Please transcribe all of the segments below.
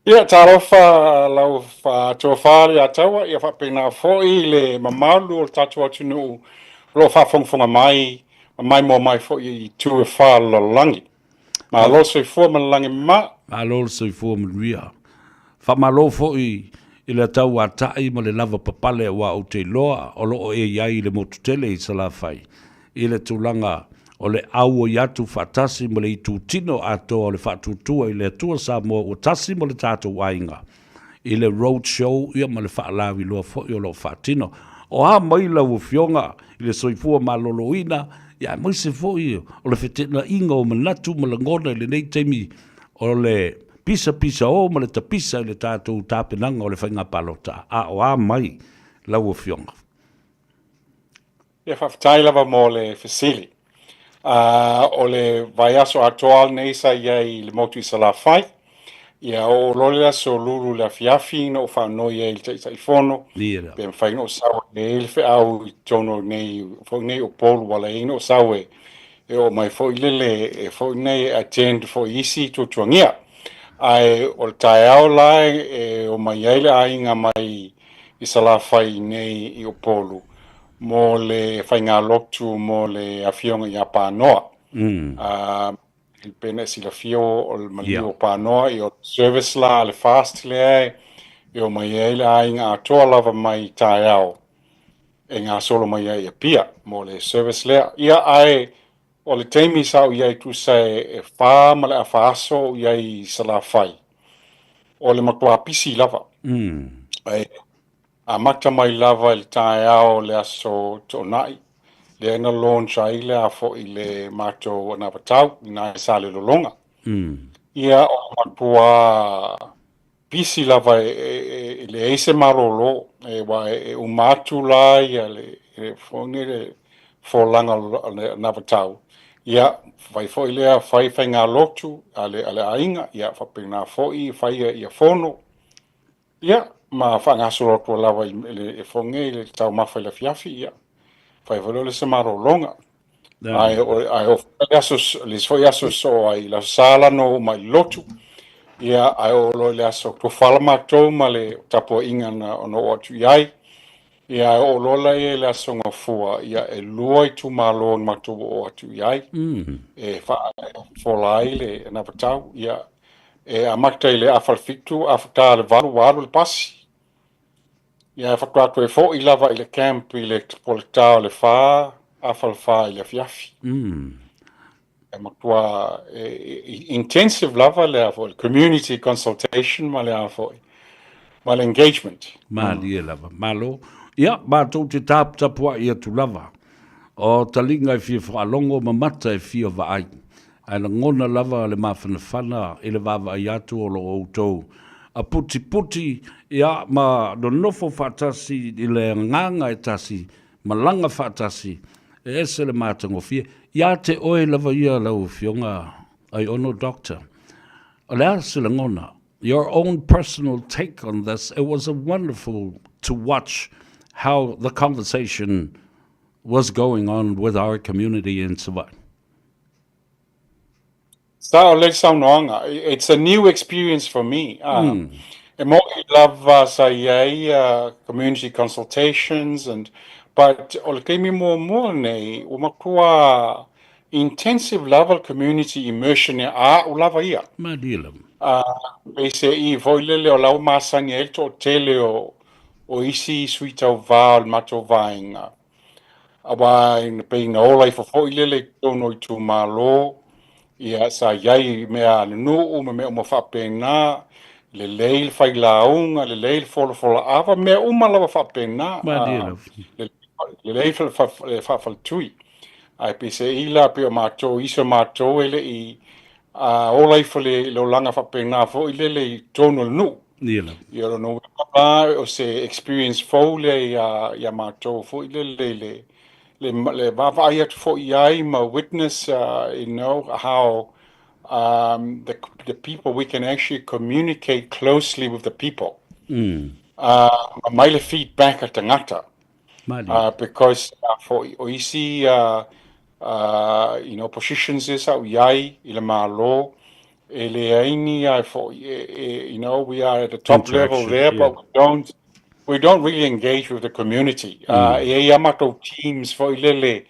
Ia talofa lau Faʻatuatua Atua ia faapena foʻi le mamalu o le tatou atunuu lo faafogafoga mai mo mai foʻi i tuefā lalolagi ma lo soifua ma lalagi mama. Alo le soifua manuia. Whamalo fo'i i le tau atai ma le lava papale wa o te loa o loo e iai le motutele i salafai. I le tūlanga o le au o iatu whaatasi ma le itu tino atoa o le whaatutua i le atua Samoa o tasi ma le tātou wainga. I le road show ia ma le whaalawi loa fo'i o lo whaatino. O ha maila o fionga i le soifua ma loloina ia maise fo'i o le whetena inga o manatu ma le ngona i le nei teimi o le pisa o ma le tapisa i le tātou tāpenanga o le whainga palota. O a mai lau o fionga. Ia whawhatai lava mo le Fesili. O le vai aso atoal nei sa iai le motu i salafai. Ia o lolea so lulu le afiafi no whanoi e le taifono. Pe mwhaino o sawe le ele whi au i tono nei o polu wala ino sawe. E o mai fo ilele e fo nei attend fo isi to tuangia. Ai o le tae au lai e o mai eile ainga mai i salafai nei i o polu. Mo le whainga loktu mo le afionga i a pānoa. Il pena si la fio o le malio pānoa i o service la le F.A.S.T le e o mai eile ainga atoa lava mai tae au. E ngā solo mai ai a pia mo le service lea. Ia ai o le teimi sau iai tu sai e whā ma le a whaaso iai salafai. O le makua pisi lava. A mata mai lava il tae ao le aso tonai. Le ena launch ai le a fo i le mato na patau i nai sa le lolonga. Ia o makua pisi lava le eise marolo e wa e umatu la ia le fongi le folanga na patau. Ia fai fo i lea fai ngā lotu ale ainga ia whapena fo i fai ia fono. Ia ma whangasoro kua lawa e fonge i le tau mawhai la fiafi ia. Fai valo le samaro longa. Ai o fai aso so ai la sala no mai lotu. Ia ai o lo le aso to fala matou ma le tapo inga na ono atu iai. Ia o lo la e le aso ngafua. Ia e lua i tu malo matou o atu iai. E fola ai le napatau. Ia e amakta i le afalfitu afta le walu le pasi. Ia Faʻatuatua e foʻi lava i le camp i le poletao le whā, afalwhā i le fiafi. E makua intensive lava le a foʻi, community consultation ma le a foʻi, ma le engagement. Ma lia lava, malo. Ia, mātou te tāpua ia tu lava. O talinga i fia whaalongo ma mata e fia vaai. Ai la ngona lava le mawhanawhana i le wawa i atu o lo outou. A puti ia ma no nofo whaatasi i le nganga e tasi, ma langa whaatasi, e ese le mātango fia. Ia te oe lava ia lau fionga Aiono doctor. O le ase le ngona, your own personal take on this, it was a wonderful to watch how the conversation was going on with our community in Samoa. It's a new experience for me. E mo I love community consultations but o le keimi mo nei o makua intensive level community immersion a o lava ia. Ma dila. E se I voilele o lau masani e to tele o isi suita o va o mato vainga. Awa in peina ola I fo ilele tono I tu malo. Ia sa iai mea nuu me mea whapena, le leil whai launga, le leil fola awa, mea lava whapena. Le leil whawhaltui. Ai pese ila pe o mātou, iso mātou ele I olai le lo langa whapena fo I lele I tono nu. Ia no o se experience fo le ia mātou fo I lele le vavai atu fo iai ma witness how the people we can actually communicate closely with the people. Mai le feedback at tangata. Because for isi positions is au iai I le malo You know, we are at the top level there, yeah. but we don't really engage with the community. Yamato teams for Ilele,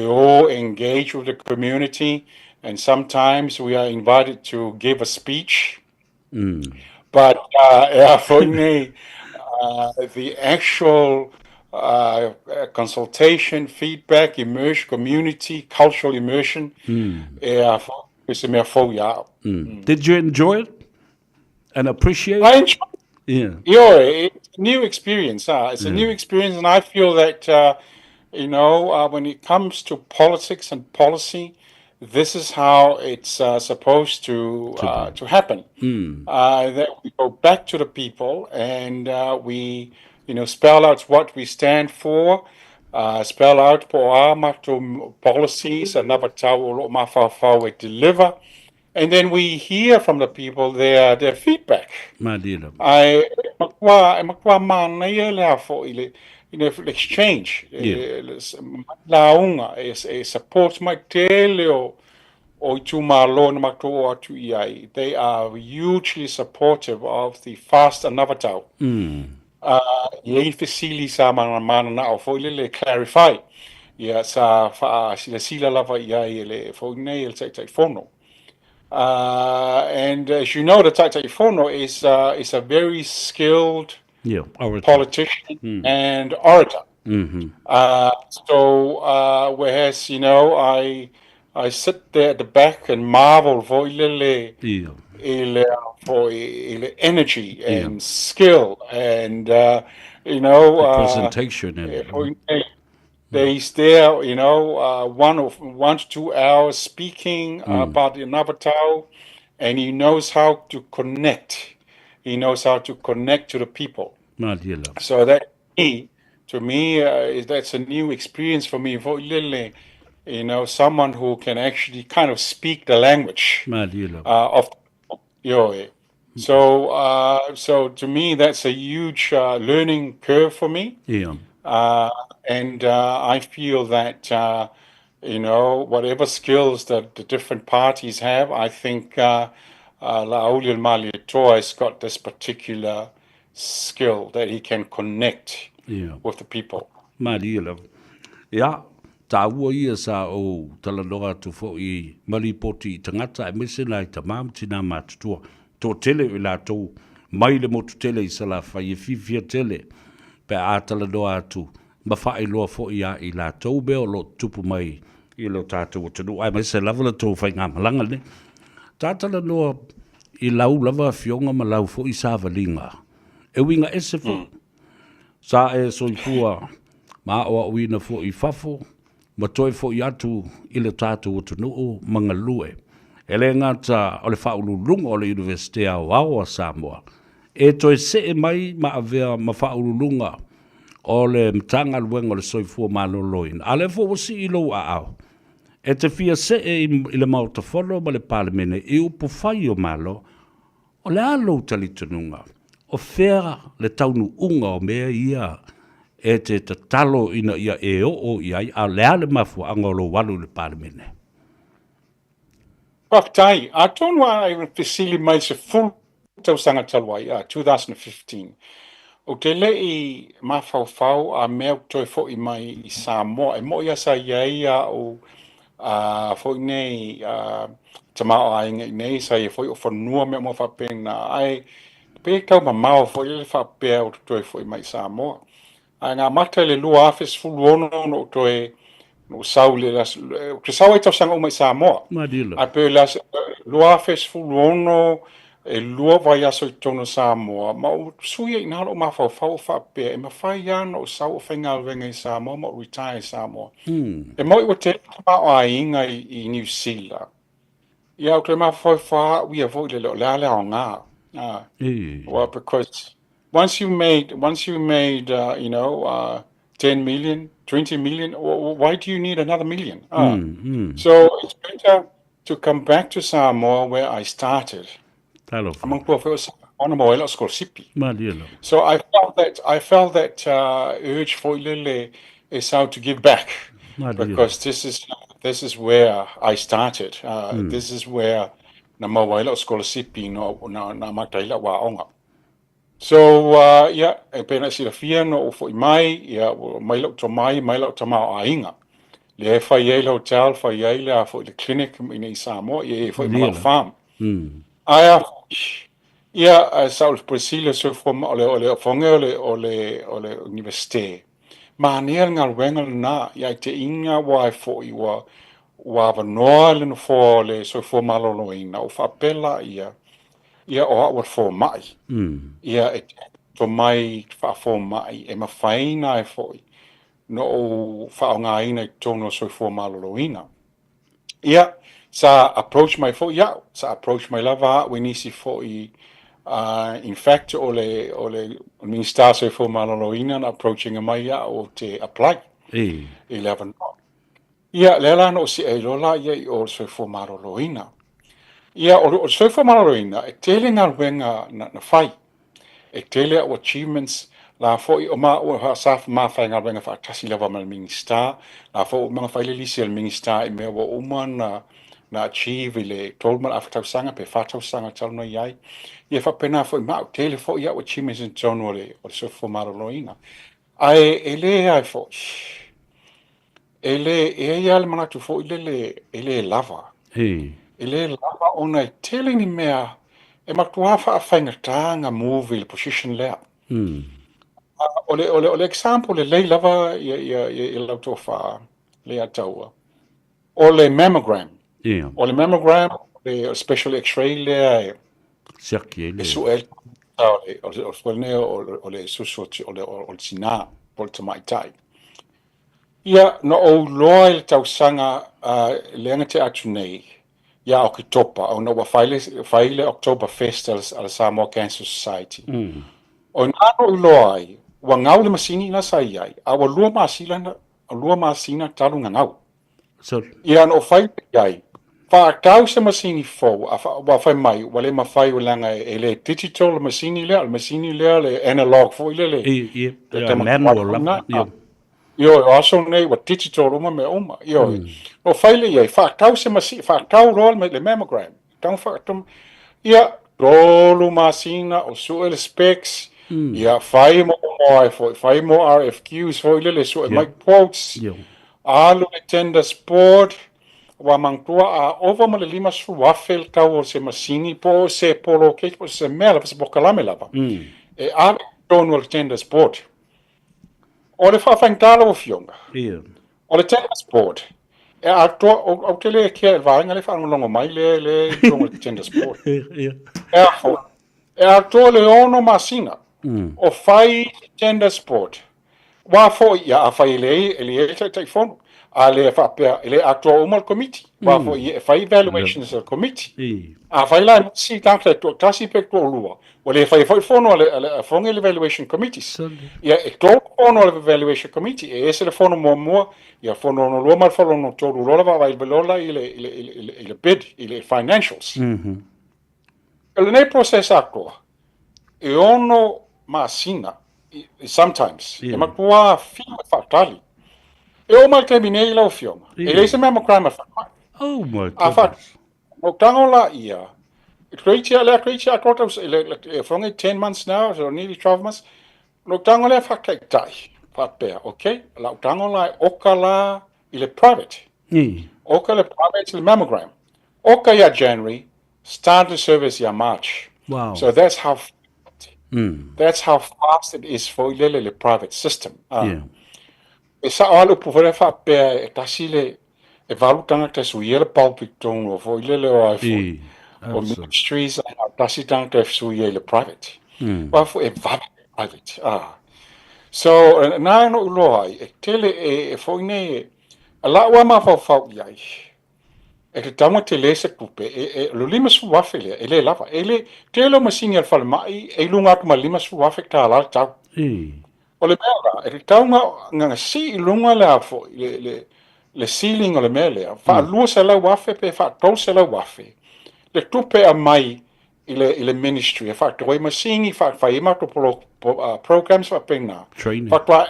all engage with the community, and sometimes we are invited to give a speech. But yeah, for me, the actual consultation, feedback, immersion, community, cultural immersion, is a mere full year. Did you enjoy it and appreciate I it? enjoy. Yeah. Yeah, it's a new experience. It's a new experience, and I feel that when it comes to politics and policy, this is how it's supposed To be. to happen. That we go back to the people and we, spell out what we stand for, spell out po mato policies, and tau mafawhau we deliver, and then we hear from the people their feedback. Madira. Ai makua mana ia lea fo exchange Yeah. launga e support mai tele o tu malo na mato o atu iai. They are hugely supportive of the F.A.S.T and Navatau. Iei fesili sa mana na o fo le clarify. Ia sa sila lava iai le fo nei el tai fono. And as you know, the Taitaifono is a very skilled Yeah. politician and orator. Whereas I sit there at the back and marvel for Yeah. energy Yeah. and skill and The presentation in it. He's there, 1 to 2 hours speaking about the Navatau, and he knows how to connect. He knows how to connect to the people. Madira. So to me, that's a new experience for me. For Lele, someone who can actually kind of speak the language Madira. of Yoe. So to me, that's a huge learning curve for me. Yeah. And I feel that, whatever skills that the different parties have, I think Laulil Malietoa has got this particular skill that he can connect with the people. Madira. Yeah. Ta ua ia sa o talanoa tu fo I maripoti I tangata e mesena I tamam tina matutua. Tō tele I lātou mai le motu tele I sala whai e fifia tele pe a talanoa atu. Ma whae loa fo I lātou beo lo tupu mai I lo tātou o tanu. Ai mai se lava la tō whai ngā malanga ne. Tā talanoa I lau lava fionga ma lau fo I sāwalinga. E winga ese fo. Sa e soifua ma oa uina fo I fafo. Ma toi fo I atu I le tātou o tanu mga lue. E le ngata o le whaululunga o le University a Aua Samoa. E toi se e mai ma avea ma whaululunga o le mtanga luenga o le soifua maloloin. A le fo wasi I lo a au. E te fia se e I le mautafolo ma le palemene I upu whai o malo o le alo talitununga. O whera le taunu unga o mea ia e te talo ina ia e o iai a lea le mafua angolo walu le palemene. Paktai, a tonu a fesili mai se full tausanga talwai, 2015. O te lei mawhauwhau a mea toi fo I mai I Samoa, e mo ia sa iai o fo I nei tamao a inga I nei sa ia fo I o whanua mea mo whapena ai pe kau ma mao fo I le whapea o toi fo I mai Samoa. A ngā mata le lua afes fulu ono no toi no sau le las ke sau e tausanga o mai Samoa. Madila. A pe las lua afes fulu ono e lua vai aso I tono Samoa. Ma o suia I nalo ma whau whapea e ma whai ana o sau o whainga venga I Samoa ma o retire I E mo I wa te ma o a inga I New Zealand. Ia o te ma whai wha ui a voi le lea o ngā. Well, because once you made 10 million, 20 million, why do you need another million? So it's better to come back to Samoa where I started. So I felt that urge for Lele is how to give back because this is where I started. This is where na mawaila o scholarship na mataila wa onga. So e pena sila fia no ufo imai maila to maila to ma ainga. Le fai le hotel fai le fo le clinic in Samoa fo mal farm. Aya Saul Priscilla so from ole fonge ole universite. Ma nea ngal wengal na te inga wa fo wa noa le no fo le so fo maloloina o fa pela o wa fo mai. To mai fa fo mai e ma faina fo no fa nga ina tono so fo maloloina. Sa approach my fo sa approach my lava we nisi fo in fact ole minister so fo maloloina approaching mai o te apply 11 lela no si e lola o so fo maloloina o so fo maloloina e tele na wenga na fai e tele o achievements la fo o ma o sa ma fa nga wenga fa tasi lava mal minister la fo ma fa le lisi al minister e me o uma na achieve le tolma after sanga pe fatau sanga talno yai fa pena fo ma tele fo o achievements in tono le o so fo maloloina ai ele ai fo ele ia le manatu fo ele lava ele lava ona tele ni mea e matua fa fainga move le position le ole example le lava ia lauto fa le ataua ole mammogram ole mammogram le special x-ray le circuit suel ole ole susu ole sina polta mai tai no o loyal tau sanga lenga te atu nei o ki topa o no wa faile October F.A.S.T al Samoa Cancer Society o nano loai wa ngau le masini na sai ai a wa lua masina talu ngau no fai ai fa tau se masini fo wa fai mai wa le mafai o langa ele digital masini le analog fo le manual also nei wa digital uma me uma o faile ia fa tau se masi fa tau rol me le mammogram tau fa tum rolu masina o suel specs fai mo RFQs fo le so mai quotes alu tender sport wa mangtua a over ma le lima su wafel tau o se masini po se polo ke po se mela po se bokalame lava e a donal tender sport o le whawhaintala o fionga. O le tennis board. E atua, o te le kia e vāinga le whaangalongo mai le tennis board. E atua le ono masina. O whai tennis board. Wa fo ia a whai le tai whono. A le whapea, le atua umal committee. Wa fo ia whai evaluations committee. A whai lai si tākta Tasi pekto lua. O le whai whono le whonga le evaluation committees. Ia e tō whono le evaluation committee. E ese le whono mua. Ia whono no lua mal whono no tōru rola wa belola i le bid, i le financials. E le nei process atua. E ono masina. Sometimes. E makua whima whaatali. E o mal terminei lau fioma. E leise mea makrama whakai. Oh my God. O tangola ia. Creatia atrota from 10 months now, so nearly 12 months. No tangola whakai tai. Whapea, okay? La tangola okala ile private. Oka le private ile mammogram. Oka ya January, start the service ya March. Wow. So that's how fast it is for ile private system. E sa alu puvere whapea e Tasi le e valutanga te suiele palpitongo fo ile o ai o ministries Tasi tanga te suiele private. Wa fo e private. So na no uloai e tele e fo ine a la wa ma fa iai. E te tama te lese kupe e lo lima su wafele e le lava e le tele masini al fal mai e lunga kuma lima su wafek ta la tau. O le mea e te tau nga si lunga la fo le ceiling o le mea lea fa lua se la wafe pe fa tau se la wafe le tupe a mai i le ministry fa toi masini fa ima to programs fa pena fa tua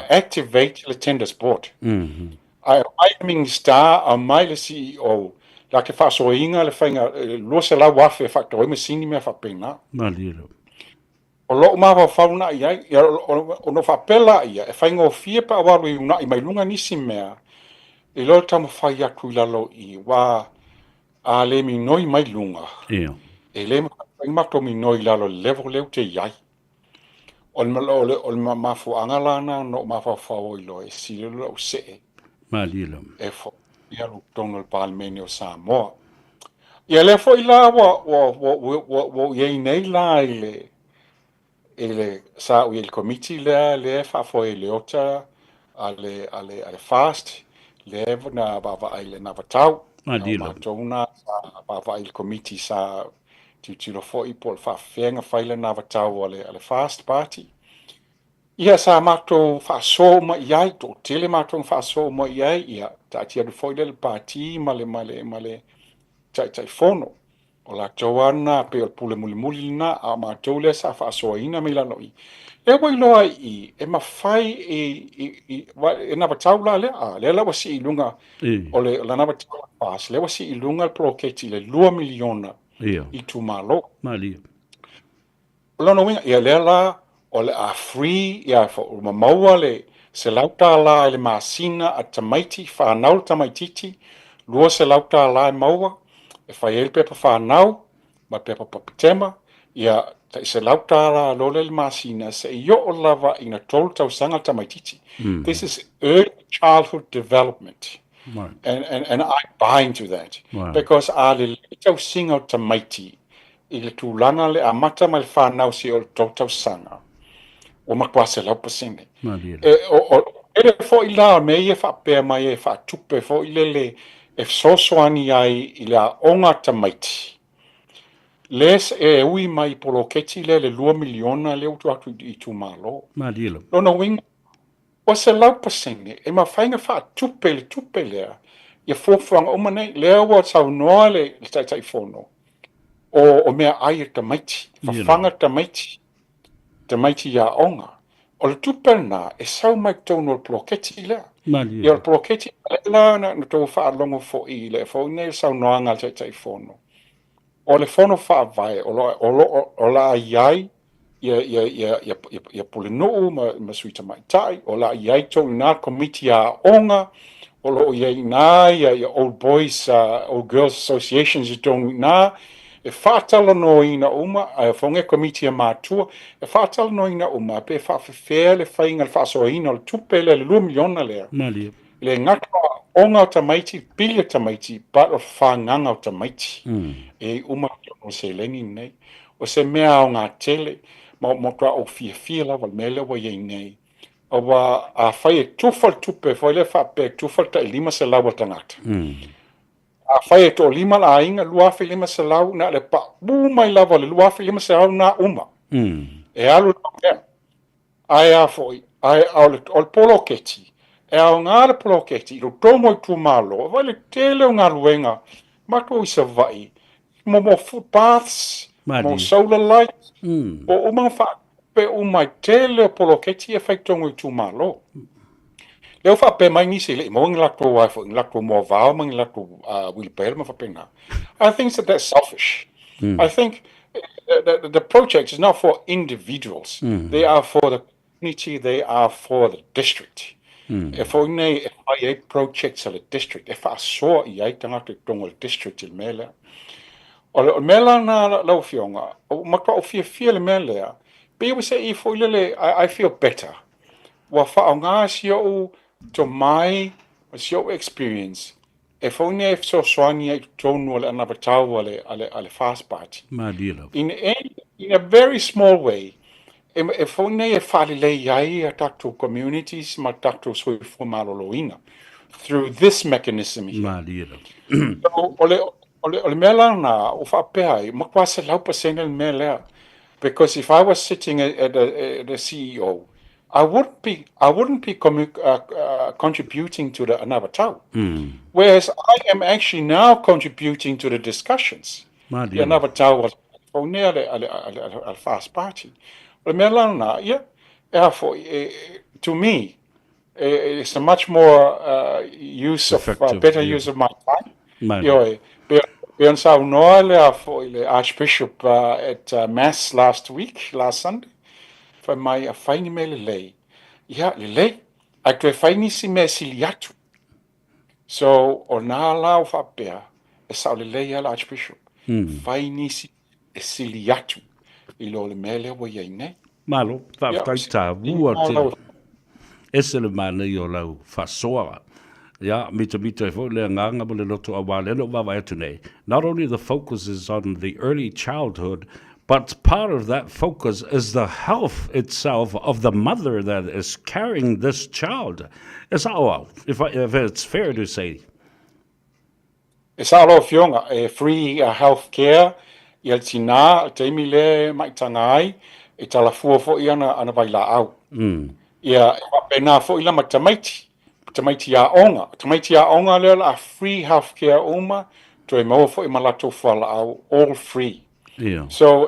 activate le tender sport ai minister a mai le CEO la ke whaasoinga le whainga lua se lau wafe whakatoi me sini mea whapena. Malilo. O lo ma fauna ia o no whapela ia e whainga o fie pa awaru i una i mai lunga nisi mea e lo tamu whai aku i lalo i wa a le mi noi mai lunga. Ia. E le mato mi noi lalo level leu te iai. O le mafuanga lana no mafawhau i lo e sile lo se e. Malilo. E fo ia lu tono le palmeni o Samoa. Ia le fo i la wa ye nei la ele sa o il committee le fa fo ele ota ale F.A.S.T le na va ile na vatau Malilo. ma tona va il committee sa ti lo fo i pol fa fenga faile na vatau ale F.A.S.T party ia sa mato fa so ma iai to tele mato fa so ma iai ia ta ti adu fo ile party male tai fono o la tauana pe o pule muli na a ma tole sa fa so ina me la noi e wai loa i e ma fai e na taula le a le la wasi lunga o le la na taula pas le wasi lunga al proketi le 2 miliona i tu malo Malilo. lo no winga ia le la o le a free ia fo ma maua le se lauta la le masina a tamaiti fa naul tamaititi lua se lauta la maua e fai el pepa whanau, ma pepa papitema, ia se lautara lole le masina se i o lava ina tolu tau sanga tamaititi. This is early childhood development. Right. And I buy into that. Right. Because a le tau singa o tamaiti, i le tūlanga le amata ma le whanau si o tau sanga. O makwase lau pasene. Ele fo i la me e whapea mai e whatupe fo i le e sosoani ai i le onga tamaiti. Les e ui mai poloketi le 2 miliona le utu atu i tu malo. Malilo. Lona wing o se lau pasene e ma whainga whatupe le tupe lea ia fōwhanga o manei lea wa tau noa le tai fono o mea ai e tamaiti. Whawhanga tamaiti. Tamaiti ia onga. O le tupena e sau mai tono o poloketi lea. Ia o poloketi la na tau whaalongo fo i le fo nei sau noanga le tai fono. O le fono whaavai o la iai ia pule nuu ma suita mai tai. O la iai tau ina komiti a onga. O lo iai na ia Old Boys, Old Girls Associations i tau ina. E whātala no ina uma, a whonge komiti a mātua, e whātala no ina uma, pe whawhewhea le whainga le whaasoa ina, le tupele le 2 miliona lea. Malia. Le ngaka onga o tamaiti, pili o tamaiti, but o whanganga o tamaiti. E uma o se leni nei, o se mea o ngā tele, mo tua o fia lava, mele wa iei nei. O wa a whai e tufal tupe, whai le whape tufal ta 5 se lawa tangata. A whai e tō 5 la inga, luafi 5 se lau, na le pa, mai lava le luafi 5 se lau na uma. E alu na ai a foi, ai au le polo keti. E au ngā le polo keti, ilo tomo i tu malo, vai le tele o ngā luenga, mako i sa vai, mo footpaths, mo solar lights, o umang wha, pe umai tele o polo keti e whai tongo i tu malo. Leo wha pe mai nisi le, mo ngi lakto waifo, ngi lakto mo vau, ngi lakto wilpere ma wha pena. I think that's selfish. I think the project is not for individuals. They are for the community, they are for the district. E fo nei e whai e projects a le district, e wha soa i ai tangata i tongo le district il mele. O mele na lau fionga, o makwa o fia le mele, be we say i fo ilele, I feel better. Wa wha o ngā si o to mai, si o experience, e fo nei e so soani ai tonu ale anavatau ale fast party. In a very small way, e fo nei e whali le iai a takto communities, ma takto sui fu maloloina, through this mechanism here. So, ole mela na, o whapea, makwa se laupa sene le mela, because if I was sitting at the CEO, I wouldn't be contributing to the Anavatau. Whereas I am actually now contributing to the discussions. The Anavatau was near the F.A.S.T party. Therefore, to me, it's a much more better use of my time. Bjørn Saunoa for Archbishop at Mass last Sunday. For my fine me lei. Ja, lei. I to fine si me siliatu. So, o nā lau whapea, e sao lei ala Archbishop. Fine si siliatu. I lo le mele wa yei nei. Malo, whaptaita, wua te. Ese le mana i o lau whasoa. Yeah, mita fo le nganga mo le loto awale no wawa etu nei. Not only the focus is on the early childhood, but part of that focus is the health itself of the mother that is carrying this child. It's all, if it's fair to say. It's all of young, free health care, yel tina, teimi le maitangai, e tala fua fo i ana vaila au. Ia, pena fo ila matamaiti. Tamaiti a onga le a free healthcare uma to e mo fo i malato fala au all free. Yeah. So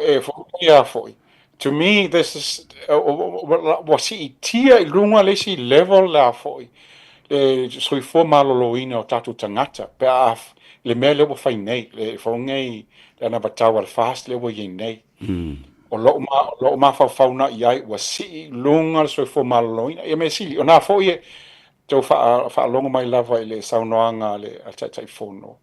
to me this is was I tia I lunga le si level la fo so I fo maloloina o tatu tangata pe af le mele wo fai nei le fo ngai na batawa F.A.S.T le wo nei. O lo ma fa fauna ia was si lunga so fo maloloina e me si ona fo I tau whaalonga mai lava I le saunoanga le atatai whono.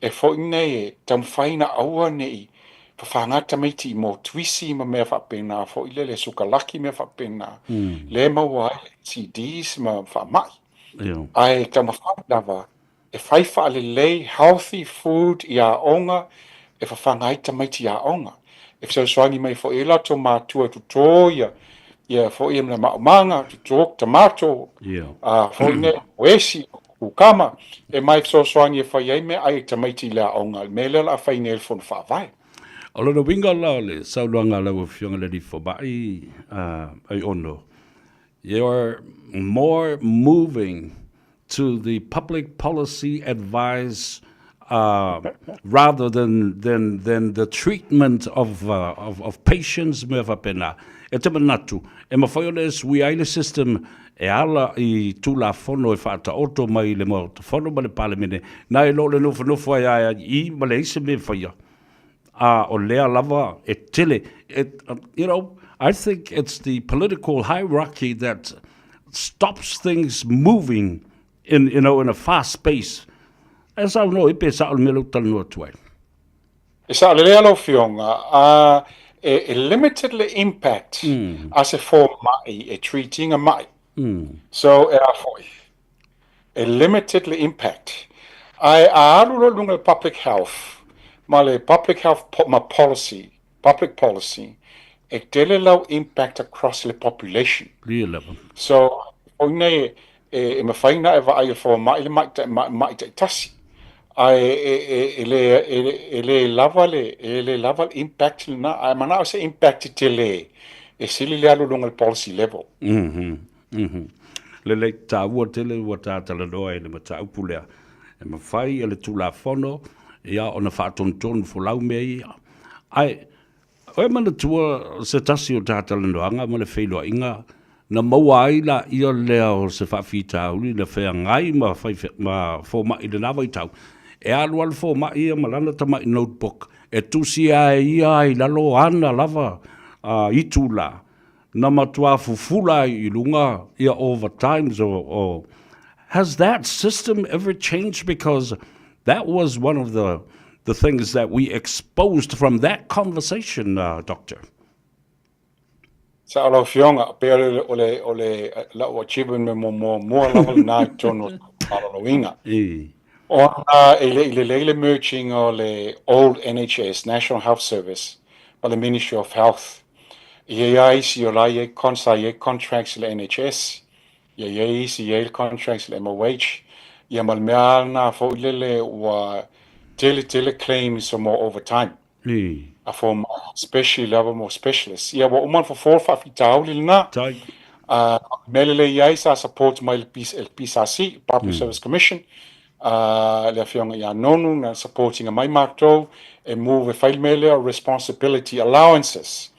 E fo nei e tam whaina aua nei pa whangata meiti I mo twisi ma mea whapena fo I le sukalaki mea whapena. Le maua CDs ma whamai. Ai tam whaina lava e whaifa ale lei healthy food I a onga e whangaita meiti a onga. E fsau swangi mai fo ila to mātua tutoia for him na manga to talk tomato. For ne wesi ukama e mai so soani fa ye me ai tamaiti la onga mele la fa inel fon fa vai. Olo no winga la le sa luanga la wo fianga le di fo bai Aiono. You're more moving to the public policy advice rather than the treatment of patients me fa pena. E te manatu, e mawhaione sui aile system e ala I tūla whono e Faʻatuatua mai le mo te whono ma le palemene, na e lo le nofo ai I ma le ise me whaia. O lea lava e tele. You know, I think it's the political hierarchy that stops things moving in a fast pace. As I know, I pe sa me lo tanu atuai. E sa le Alofi onga, a limited impact as a form a treating a mai. So a limited impact. I aru lunga public health, male public health public policy, a tele low impact across the population. So one e mawhaina e vai for mai Tasi. Ele lava impact na I mana se impact tele e sili le alu longa policy level. Le taua tele wa tatala doa e le mata upulea e mawhai e le tula whono ia ona whaatonton fulau mei ai oe mana tua se tasi o tatala noanga ma le whailua inga na maua ai la ia lea o se whaafita uli na whea ngai ma fōma I le nawa I tau e alu al fōma ia malana tama I notebook e tusi ai ia I lalo ana lava I tula na matua fufula I lunga ia over times or has that system ever changed because that was one of the things that we exposed from that conversation, Doctor. Sa Alofi onga pere ole la o chiben me mo level na tono Aloinga. On ile merging o le old NHS National Health Service by the Ministry of Health. Ia si o la ye contracts le NHS. Ia si contracts le MOH. Ia malmea na fo ile wa tele claims more over time. For especially level more specialists. Ia wa uman for 4-5 tauli na. Melele ia sa support my LPSRC Public Service Commission. Le fiong ia nonu na supporting a mai mato and move a file mele responsibility allowances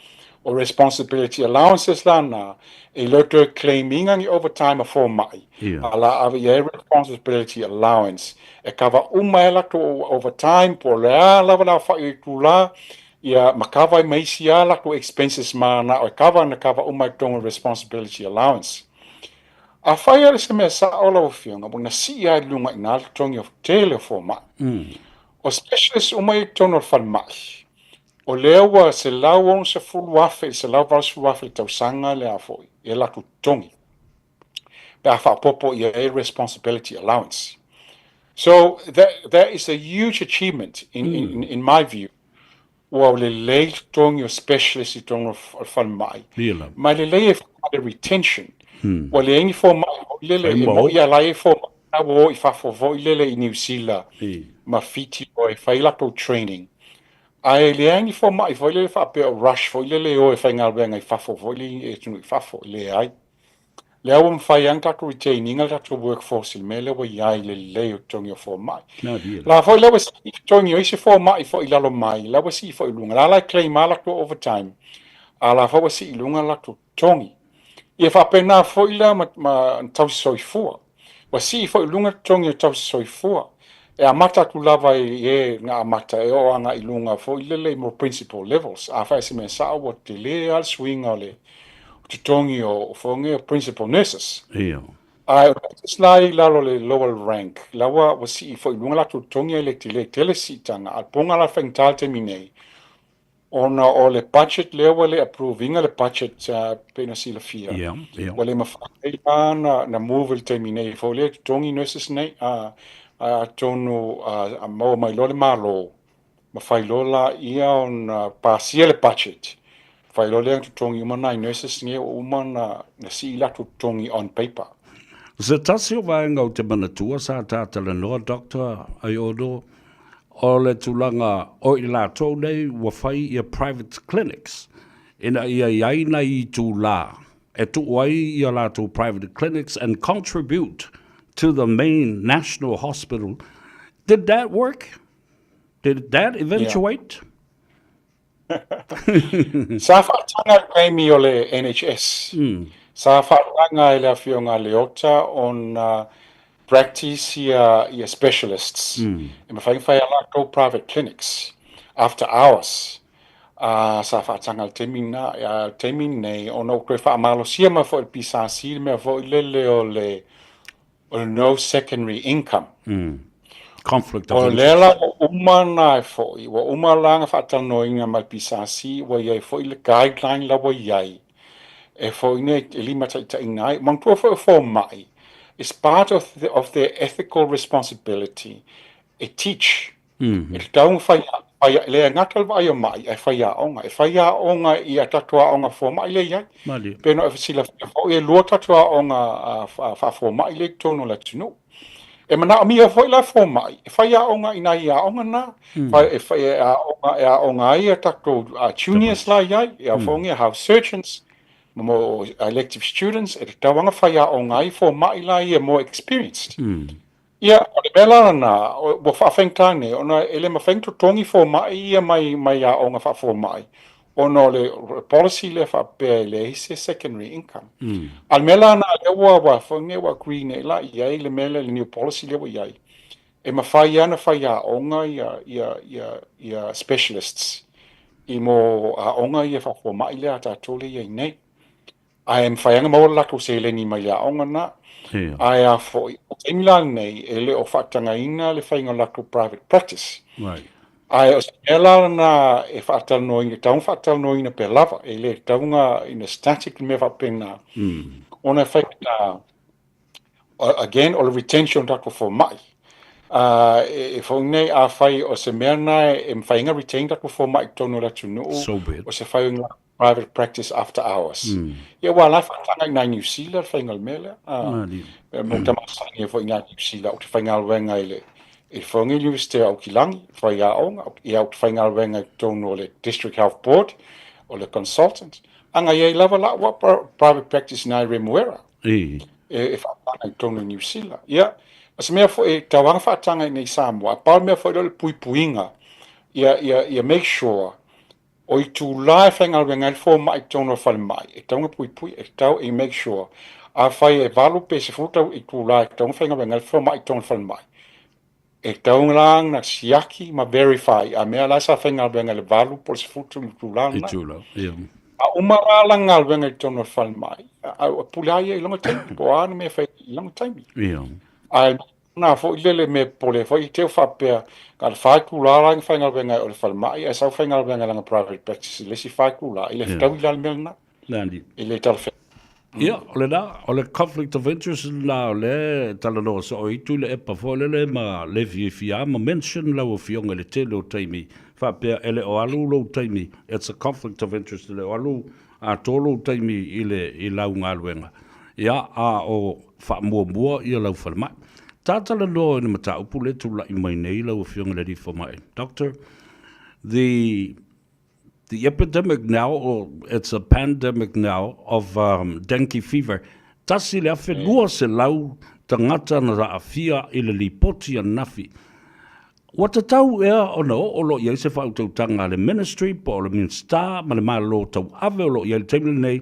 o responsibility allowances lana e loto claiming ang overtime for mai ala ave ye responsibility allowance e kava umela to overtime por la la fa i tula ia makava mai sia la to expenses mana o kava umai tong responsibility allowance a fire se me sa ola fiona bona si ia lunga ina tong of telephone o specialist umai tong fan mai o lewa se lawon se full wafe se lawa se wafe tau sanga le afoi e la tu tongi pa fa popo e responsibility allowance. So that is a huge achievement in my view. Wa le le tong your specialist i tong fan mai ma le le the retention wa le ni for mai le le mo ia la e for wo I fa for vo le i New Zealand ma fiti o e fa ila to training ai le ani for mai foi le fa pe rush foi le o e fa ngal ben ai fa fo foi le e tunu fa fo le ai le au fai ang ta retaining al ta workforce il mele wo ai le o tongi for mai la foi le was tongi o se for mai foi la lo mai la was si foi lunga la claim ala to overtime ala fa was si lunga la to tongi e fa pe na foi la ma tau soi fu was si foi lunga tongi tau soi fu e a mata tu lava e nga mata e o anga I lunga fo I lele mo principal levels a fa se me sa o te le al swing ale te tongi o fonge principal nurses ai slai la lo le lower rank lawa o si fo I lunga la tu tongi ele tele sitanga al ponga la fental termine ona o le budget lewa le approving le budget pena sila fia wale ma fa na move le termine fo le tongi nurses nei tonu a mo mai lo le malo ma fai lola ia on pasia le budget fai lo le tongi mana nurses nge umana na si la tongi on paper se tasi o vaenga o te manatua sa tātala noa Dr. Aiono o le tulanga o I lātou nei wa fai ia private clinics ina ia iaina I tū la e tu wai ia lātou private clinics and contribute to the main national hospital. Did that work? Did that eventuate? Sa whaatanga kai mi o le NHS. Sa whaatanga I le awhionga leota on practice ia specialists. E ma whainwhai ala ko private clinics after hours. Sa whaatanga le temi nei o no koe whaamalo sia ma fo I pisa si me fo I lele o le or no secondary income. Conflict of o interest. lela o umana e foi, wa umalanga whaatanoinga mai pisasi, wa iai foi le guideline la wa iai. E foi ne e lima ta inai, mangtua foi fo mai. It's part of their ethical responsibility. E teach. E taung whaia, le ngatal wa ia mai, e whaia onga I a tatua onga fo mai le iai. Peno e sila foi e lua tatua onga fo mai le tono la tunu. E mana mi foi la fo mai. E whaia onga ina ia onga na. E whaia onga ia tato juniors la iai. E a fonga house surgeons. Mo elective students. E tawanga whaia onga I fo mai la ia more experienced. Ia, o le mela na, o whaafengtane, ona ele mawhengto tongi fo mai ia mai a onga wha fo mai. Ono le policy le whapea le hise secondary income. Al mela na le wa whange wa green e la iai le mela le new policy le wa iai. E mawhai ana whai a onga ia specialists. I mo a onga ia wha fo mai le a tātole iai nei. Ai mwhaianga maua lako se le ni mai a onga na. Ai a foi o temila nei ele o whaatanga ina le whainga lako private practice. Ai o ela na e whaatanoinga, taung whaatanoinga pe lava, ele taunga in a static me whapena. Ona whaita, again, o le retention tako fo mai. E whaunei a whai o se mea nai e mwhainga retain tako fo mai tono la tunu o se whainga private practice after hours. Ia wa lai whaatanga ina New Zealand whainga mele. Mo tamasani e whainga New Zealand o te whainga wenga ele. E whainga University au Kilangi, whaia onga, e au te whainga wenga tono le District Health Board o le consultant. Anga ia lava la wa private practice nai remuera. E whaatanga tono New Zealand. Ia, as mea fo e tawanga whaatanga nei Samoa, pal mea fo le puipuinga. Ia make sure o I tūlā e whainga wenga fo mai tono whale mai, e taunga pui pui, e tau e make sure, a whai e valu pe se futau I tūlā e taunga whainga wenga fo mai tono whale mai. E taunga lang na siaki ma verify, a mea la sa whainga wenga le valu po se futau I tūlā I na. tūla, ia. A umara lang ngal wenga I tono whale mai. A pulai e longa taimi, po anu me whai longa taimi. Ia. A na fo ilele me pole fo I teo whapea, ka le whai kūlā lang whainga wenga o le whale mai, e sau whainga wenga langa private practice, le si whai kūlā, I le whetau I lal melna, Landi. I le tal whai. Ia, o le conflict of interest la o le talanoa so o itu le epa fo le ma le fia ma mention la o fionga le te lo taimi whapea ele o alu lo taimi, it's a conflict of interest le o alu a tolo taimi I lau ngā luenga. Ia a o wha mua I lau whalemai. Tātala no ina mata upu le tula I mai nei lau fionga le rifo mai. Doctor, the epidemic now, or it's a pandemic now, of dengue fever, Tasi le afe lua se lau tangata na raafia I le lipoti a nafi. Wata tau ea o no, o lo iei se whautautanga le ministry, po o le minsta, ma le malo tau ave o lo iei teimile nei,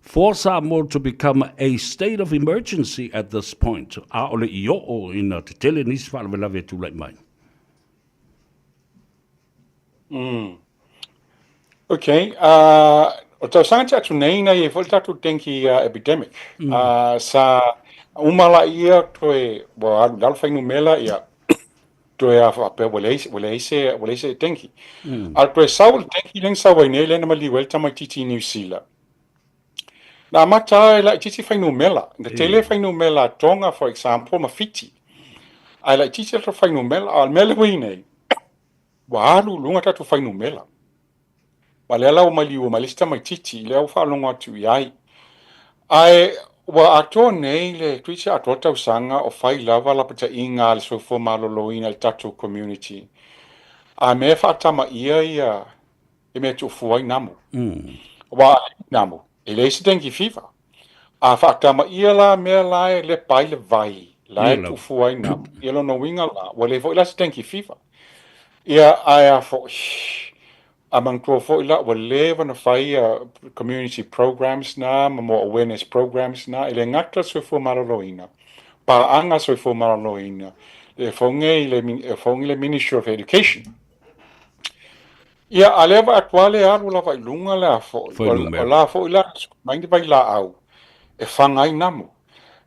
for Samoa to become a state of emergency at this point. A o le io o ina te tele nisi whalawelawe tu lai mai. Okay, o tau sanga atu nei na I fol tatu dengue epidemic. Sa umala ia toe, wa alu dal whainu mela ia, toe a whape wale se dengue. Al toe saul dengue len sa wainei le na mali welta mai titi New Zealand. Na mata la titi whainu mela. The tele whainu mela tonga, for example, ma fiti. Ai la titi atu whainu mela, al mele wainei. Wa alu lunga tatu whainu mela. Ma le ala o mali o malista mai titi, le au whaalonga atu iai. Ai, wa ato nei le tuisi ato tau sanga o whai lava la pata inga le sofo maloloina le tatu community. A me whaatama ia, e me tu fuai namu. Wa namu, e le isi dengue fever. A whaatama ia la mea lai le pai le vai, lai tu fuai namu. Ia lo no winga la, wa le vo ila si dengue fever. Ia aia fo, among fo ila wa leva na fai community programs na, more awareness programs na, ile ngata sofo maloloina. Pa anga sofo maloloina. Le fonge le Ministry of Education. Ia aleva atuale alu la vai lunga la fo. O la fo ila, maingi vai la au. E whangai namu.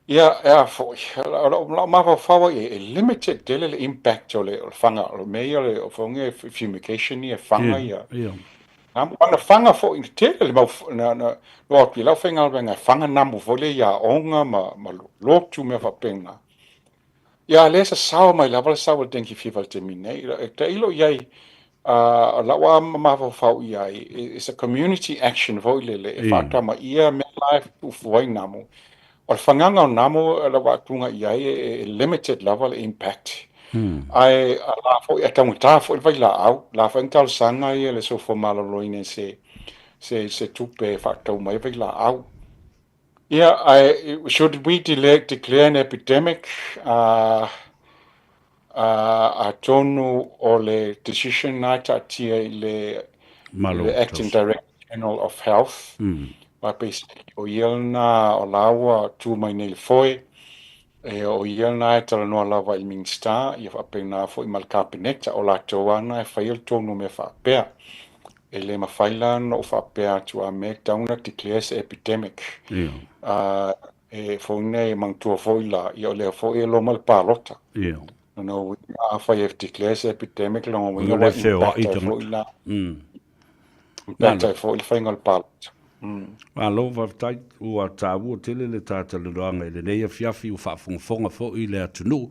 Ia fo, la mawa whawa e limited dele le impact o le whanga, o mea le o fonge fumigation ni e whanga ia. Namu, ana whanga fo i tele le mau, na loa ki lau whenga wenga whanga namu vole ia onga ma lotu mea whapenga. Ia lesa sawa mai lava le sawa dengue fever te mine, te ilo iai, lawa mawa whau iai, it's a community action voile e whaatama ia mea life ufuai namu. O le whanganga o namo la watunga iai e limited level impact. Ai la fo e tangata fo vai la au, la whantal sanga ia le sofo maloloine se tupe whaatau mai vai la au. Should we declare an epidemic? A tonu o le decision nata tia le acting director general of health. Basically, o ielna o lawa tu mai nei foi o ielna e tala noa lawa I minsta I whapena fo I malkapineta o la toana e whail tonu me whapea e le mawhaila no whapea tu a me tauna declares epidemic e fone e mangtua foila I o le fo e lo mal palota no a whai e declares epidemic longa winga wa impacta foila impacta foila whaingal palota Alo vai ua tāua tele le tātale roanga I le nei a fiafi u whaafonga fo I le atunu.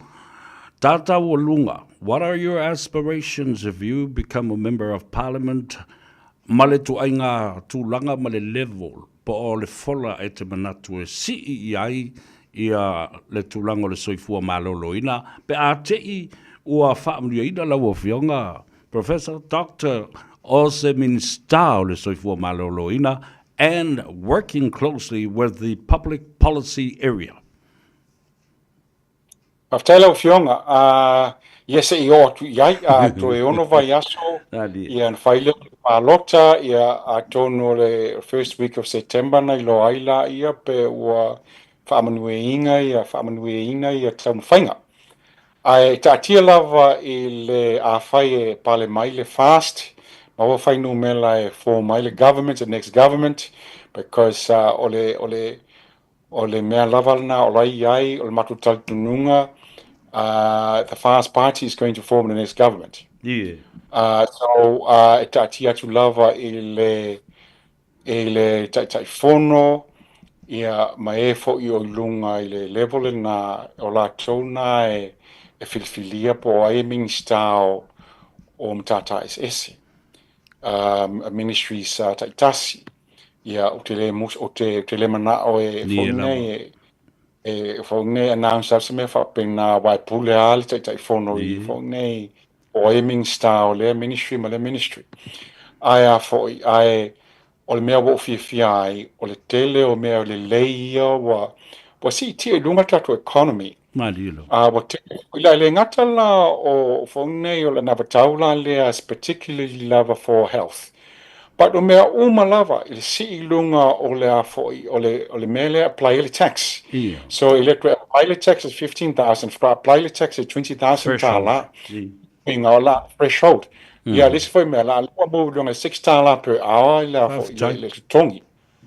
Tātau o lunga, what are your aspirations if you become a member of parliament? Male tu ai ngā tūlanga male level, po o le fola e te manatu e si I ai ia le tūlanga o le soifua maloloina, pe a tei ua whaamria ina lau o fionga, Professor, Doctor, o se minsta o le soifua maloloina, and working closely with the public policy area. Aftaila fionga, yes, I ought to yai, to Aiono vayaso, ia and faile palota, ia atono le first week of September na ilo aila ia pe ua whaamanueinga ia taumawainga. Ai tatia lava I le awhai e pale mai le F.A.S.T, ma wa whainu mela e for mai le government, the next government, because ole mea lava na olai iai, ole matu taltununga, the F.A.S.T party is going to form the next government. Yeah. So tatia tu lava I le taifono, ia ma e fo I o lunga I le level na o la tona e filifilia po ai minister o mtata SS. Ministries Tasi. Ia o te le mana o e whaunei announce se me whapena wai pule ali taifono I whaunei o e minister o le ministry ma le ministry. Ai a fo ai o le mea wo fia ai o le tele o mea o le leia wa si tia lunga tatu economy Malilo wa te ila le ngata la o fonei o le navatau la le as particularly lava for health but o mea uma lava I si lunga o le a fo o le mele apply le tax so electric apply le tax is 15,000 apply le tax is 20,000 tala inga la threshold. Yeah, this for me, I moved on $6 per hour le tongi,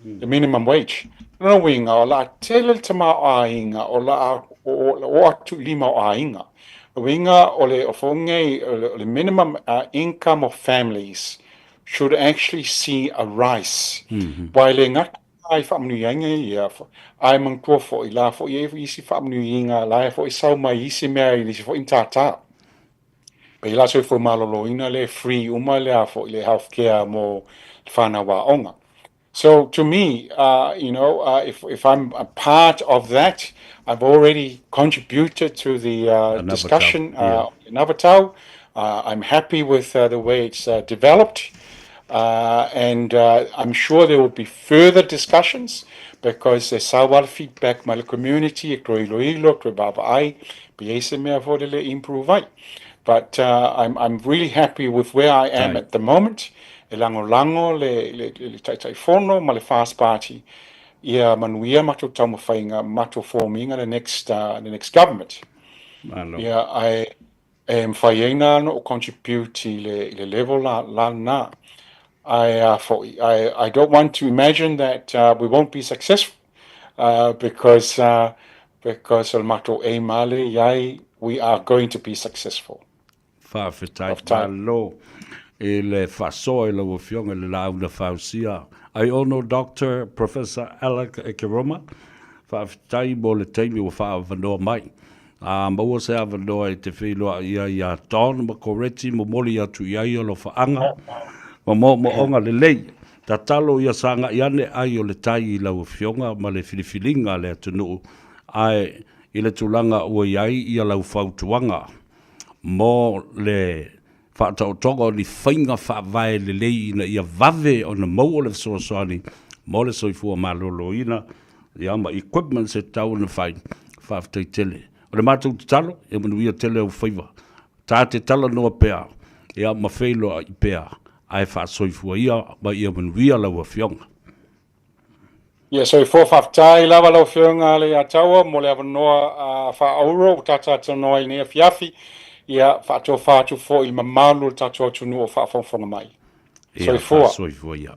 the minimum wage. No winga o la tele tama ainga o la o atu lima ainga. Winga o le ofonge the minimum income of families should actually see a rise. While ngat ai family yanga ia ai man ko fo ila fo ye isi family yinga la fo isau mai isi mai ni fo intata. Pe la so for malolo ina le free uma le afo le healthcare mo fana wa onga. So to me, if I'm a part of that, I've already contributed to the discussion in Avatau. I'm happy with the way it's developed, and I'm sure there will be further discussions because there's sawal feedback my community, improve. But I'm really happy with where I am at the moment. E lango le taifono ma le F.A.S.T party. Ia manuia matu taumawhainga matu forming the next government. Ia I am whaiena no contribute le level la na. I don't want to imagine that we won't be successful because al matu e male yai we are going to be successful. Malo e le faso e lo fionga le launa fausia. Aiono Dr. Professor Alec Ekeroma whaafitai mo le teimi o whaavanoa mai. Maua se avanoa e te whiloa ia tonu ma koreti mo moli atu iai o lo whaanga. Mo onga le lei. Ta talo ia sanga iane ai o le tai I lau fionga ma le filifilinga le atunu. Ai I le tulanga ua iai ia lau Faʻatuatua. Mo le whaatautonga ni whainga whaavae le lei ina ia vave o na mau o le soasoani mo le soifua malolo ina ia ma equipment se tau na whai whaafitai tele. O le mātou te talo e manuia tele au Faiva. Tā te tala noa pēa ia ma whailo I pēa ai whaasoifua ia ma ia manuia lau a whionga. Ia so I whaafitai lava lau whionga le ataua mo le avanoa whaauro tata tanoa I nea fiafi. Ia whaatu fo I mamalu tatua tunu o whaafonga mai. Ia whaasoifua ia.